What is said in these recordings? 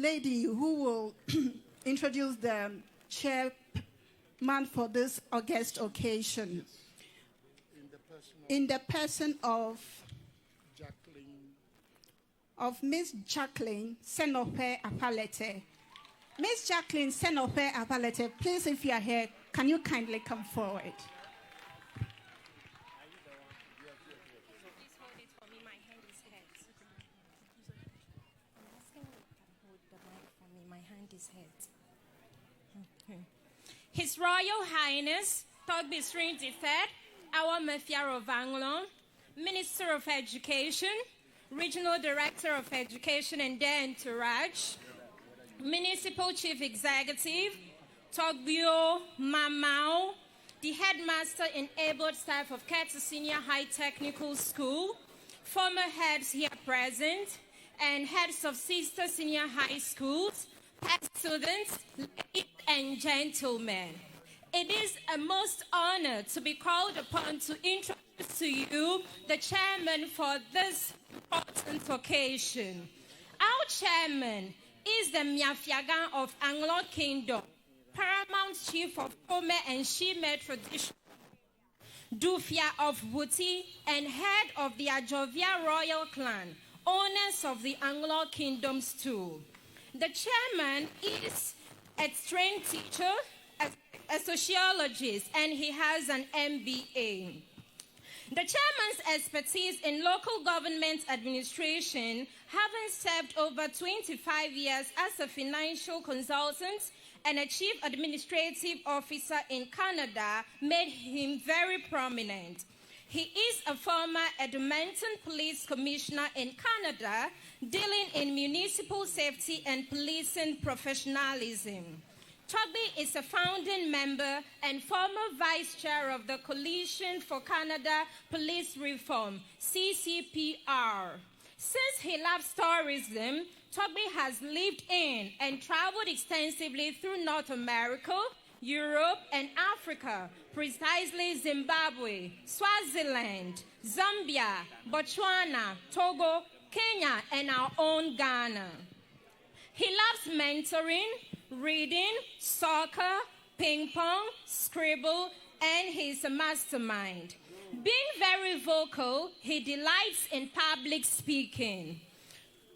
lady who will introduce the chairman for this august occasion. In the person of Miss Jacqueline Senope Apalete. Miss Jacqueline Senope Apalete, please, if you are here, can you kindly come forward? Please hold it for me. My hand is hurt. I'm asking you to hold the mic for me. My hand is hurt. Okay. His Royal Highness Togbi III, our Mafia of Anglon, Minister of Education, Regional Director of Education and their entourage, Municipal Chief Executive, Togbi Mamao, the Headmaster and able staff of Keta Senior High Technical School, former heads here present, and heads of sister senior high schools, past students, ladies and gentlemen. It is a most honor to be called upon to introduce to you the chairman for this important occasion. Our chairman is the Miafiagan of Anglo Kingdom, Paramount Chief of Home and Shime Tradition, Dufia of Wuti, and head of the Ajovia Royal Clan, owners of the Anglo Kingdoms too. The chairman is a trained teacher, a sociologist, and he has an MBA. The chairman's expertise in local government administration, having served over 25 years as a financial consultant and a chief administrative officer in Canada, made him very prominent. He is a former Edmonton Police Commissioner in Canada, dealing in municipal safety and policing professionalism. Togbi is a founding member and former vice chair of the Coalition for Canada Police Reform, CCPR. Since he loves tourism, Togbi has lived in and traveled extensively through North America, Europe, and Africa, precisely Zimbabwe, Swaziland, Zambia, Botswana, Togo, Kenya, and our own Ghana. He loves mentoring, reading, soccer, ping pong, scribble, and he's a mastermind. Being very vocal, he delights in public speaking.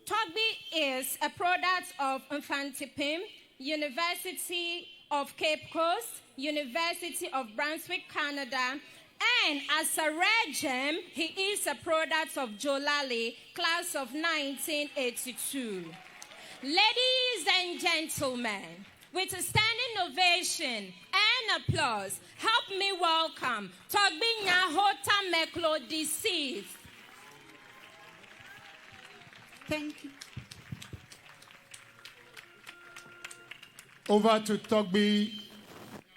Togbi is a product of Infantipim, University of Cape Coast, University of Brunswick, Canada, and as a rare gem, he is a product of Jolali, class of 1982. Ladies and gentlemen, with a standing ovation and applause, help me welcome Togbi Nyaho Tamakloe deceased. Thank you. Over to Togbi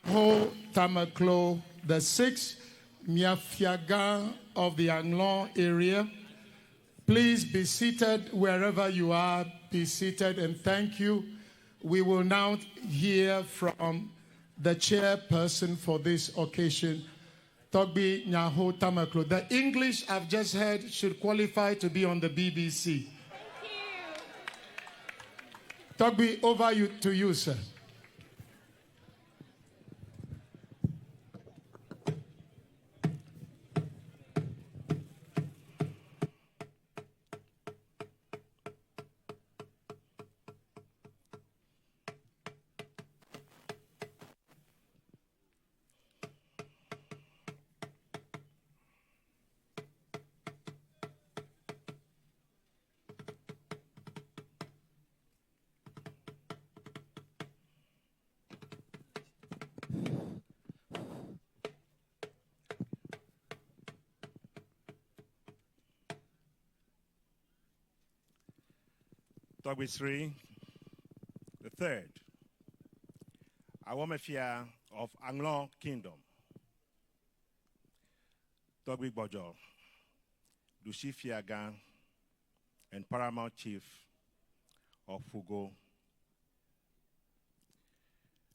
Nyaho Tamakloe, the sixth Miafiagan of the Anglon area. Please be seated wherever you are. Be seated and thank you. We will now hear from the chairperson for this occasion, Togbi Nyaho Tamakloe. The English I've just heard should qualify to be on the BBC. Thank you. Togbi, over to you, sir. Togbi III, the third, Awomefia of Anglon Kingdom. Togbi Bojo, Dushi Fiagan, and Paramount Chief of Fugo.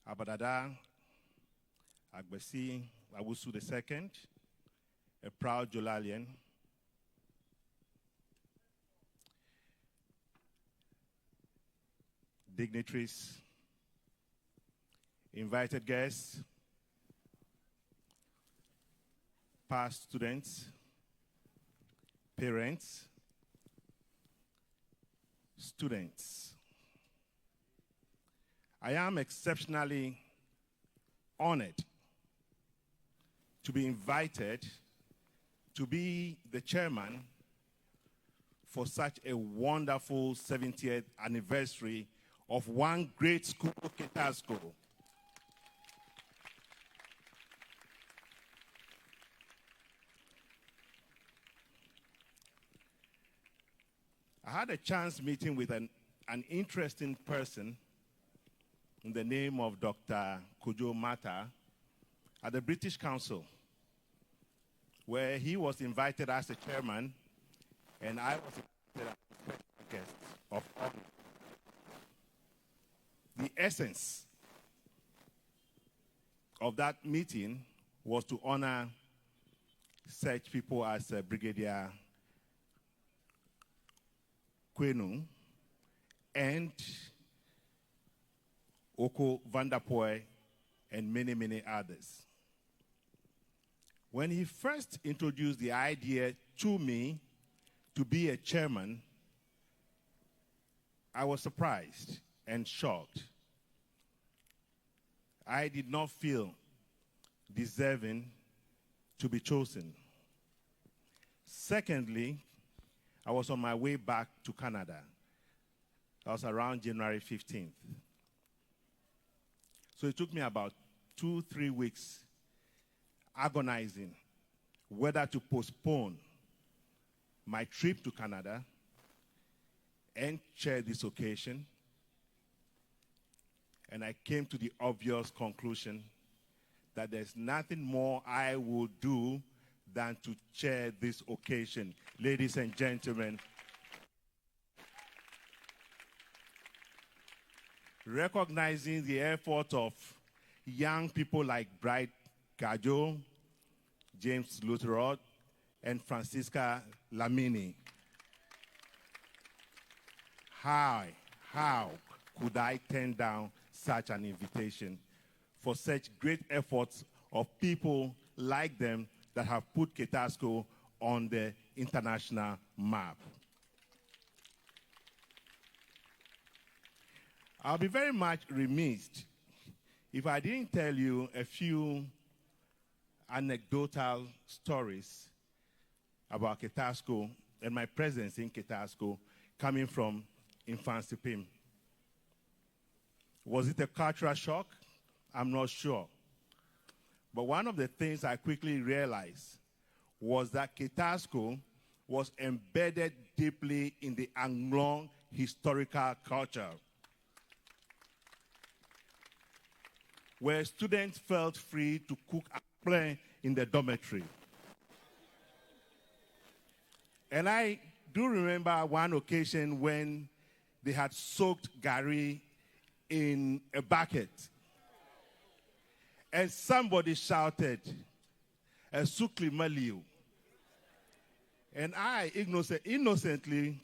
Abadada Agbesi Awusu II, a proud Jolalian. dignitaries, invited guests, past students, parents, students. I am exceptionally honored to be invited to be the chairman for such a wonderful 70th anniversary of one great school, Ketasco. I had a chance meeting with an interesting person in the name of Dr. Kojo Mata at the British Council, where he was invited as the chairman, and I was invited as a special guest of honor. The essence of that meeting was to honor such people as Brigadier Kwenu and Oko Vanderpoy and many, many others. When he first introduced the idea to me to be a chairman, I was surprised and shocked. I did not feel deserving to be chosen. Secondly, I was on my way back to Canada. That was around January 15th. So it took me about 2-3 weeks agonizing whether to postpone my trip to Canada and chair this occasion. And I came to the obvious conclusion that there's nothing more I will do than to chair this occasion. Ladies and gentlemen, recognizing the effort of young people like Bright Gajo, James Lutherod, and Francisca Lamini. How could I turn down such an invitation for such great efforts of people like them that have put Ketasco on the international map? I'll be very much remiss if I didn't tell you a few anecdotal stories about Ketasco and my presence in Ketasco coming from Infancy Pim. Was it a cultural shock? I'm not sure. But one of the things I quickly realized was that Ketasco was embedded deeply in the Anglong historical culture, where students felt free to cook and play in the dormitory. And I do remember one occasion when they had soaked Gary in a bucket. And somebody shouted, "A sukli maliu." And I innocently,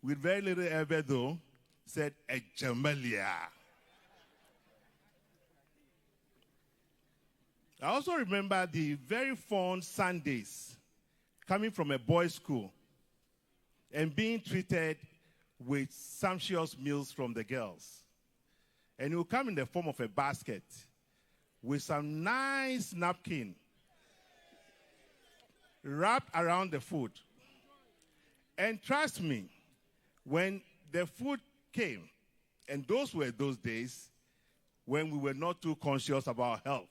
with very little ever though, said, "A jamalia." I also remember the very fond Sundays coming from a boys' school and being treated with sumptuous meals from the girls. And it will come in the form of a basket with some nice napkin wrapped around the food. And trust me, when the food came, and those were those days when we were not too conscious about health,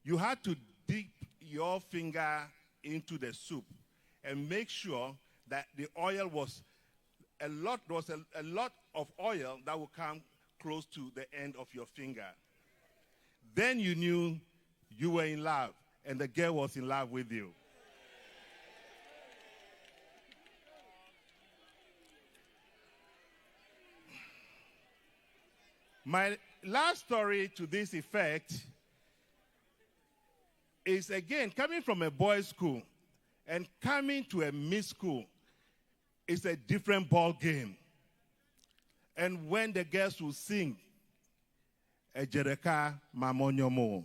you had to dip your finger into the soup and make sure that the oil was a lot of oil that would come close to the end of your finger. Then you knew you were in love and the girl was in love with you. My last story to this effect is, again, coming from a boys' school and coming to a mixed school is a different ball game. And when the girls will sing, Ejereka Mamonyomo.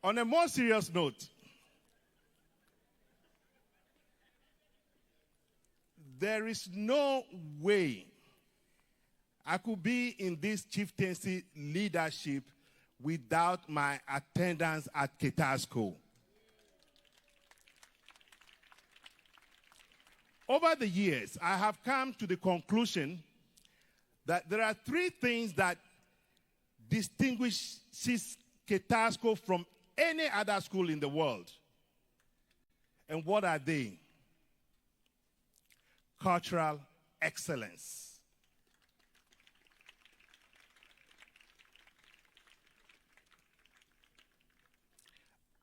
On a more serious note, there is no way I could be in this chieftaincy leadership without my attendance at Ketasco. Over the years, I have come to the conclusion that there are three things that distinguishes Ketasco from any other school in the world. And what are they? Cultural excellence,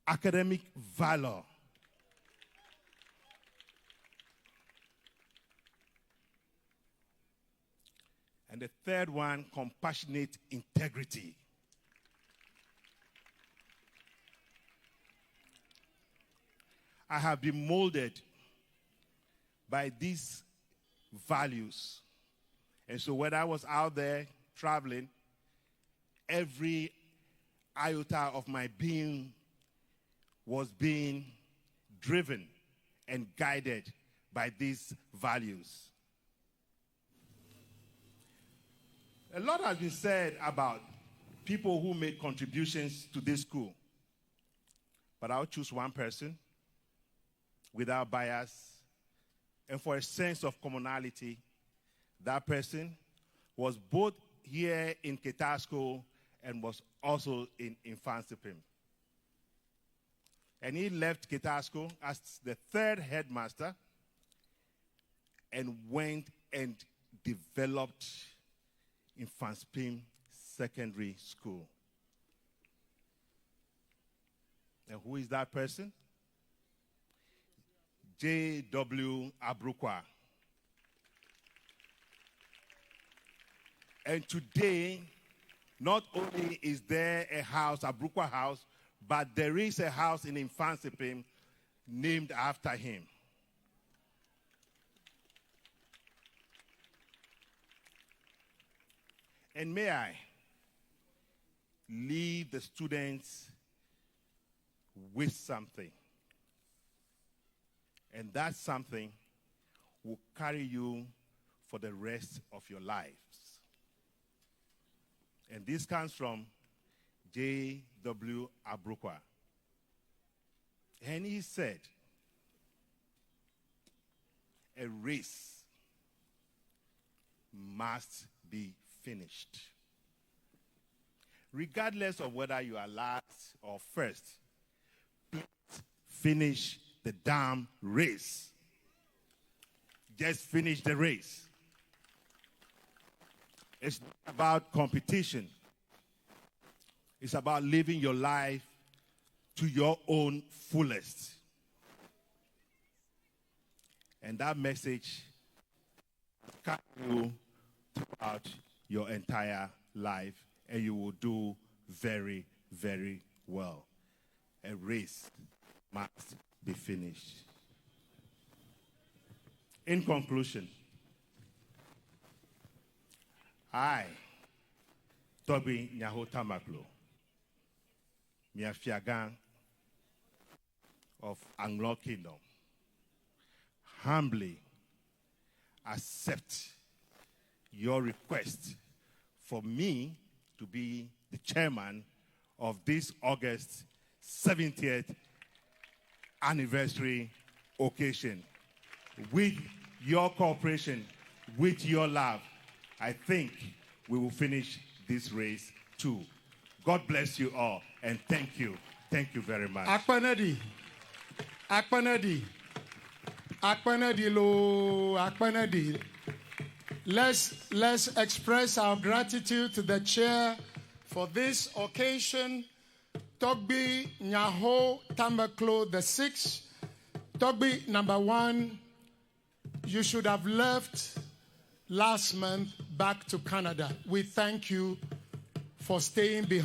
academic valor, and the third one, compassionate integrity. I have been molded by these values. And so when I was out there traveling, every iota of my being was being driven and guided by these values. A lot has been said about people who made contributions to this school. But I'll choose one person without bias and for a sense of commonality. That person was both here in Ketasco and was also in Infansipim. And he left Ketasco as the third headmaster and went and developed Infanspim Secondary School. And who is that person? J.W. Abrukwa. And today, not only is there a house, Abrukwa House, but there is a house in Infansipim named after him. And may I leave the students with something. And that something will carry you for the rest of your lives. And this comes from J.W. Abrukwa. And he said, a race must be finished. Regardless of whether you are last or first, please finish the damn race. Just finish the race. It's not about competition. It's about living your life to your own fullest. And that message will carry you throughout your entire life, and you will do very, very well. A race must be finished. In conclusion, I, Togbi Nyaho Tamakloe, Miafiagan of Anglo Kingdom, humbly accept your request for me to be the chairman of this August 70th anniversary occasion. With your cooperation, with your love, I think we will finish this race too. God bless you all, and thank you. Thank you very much. Akpanadi. Let's express our gratitude to the chair for this occasion. Togbi Nyaho Tamakloe the 6th. Togbi number 1, you should have left last month back to Canada. We thank you for staying behind.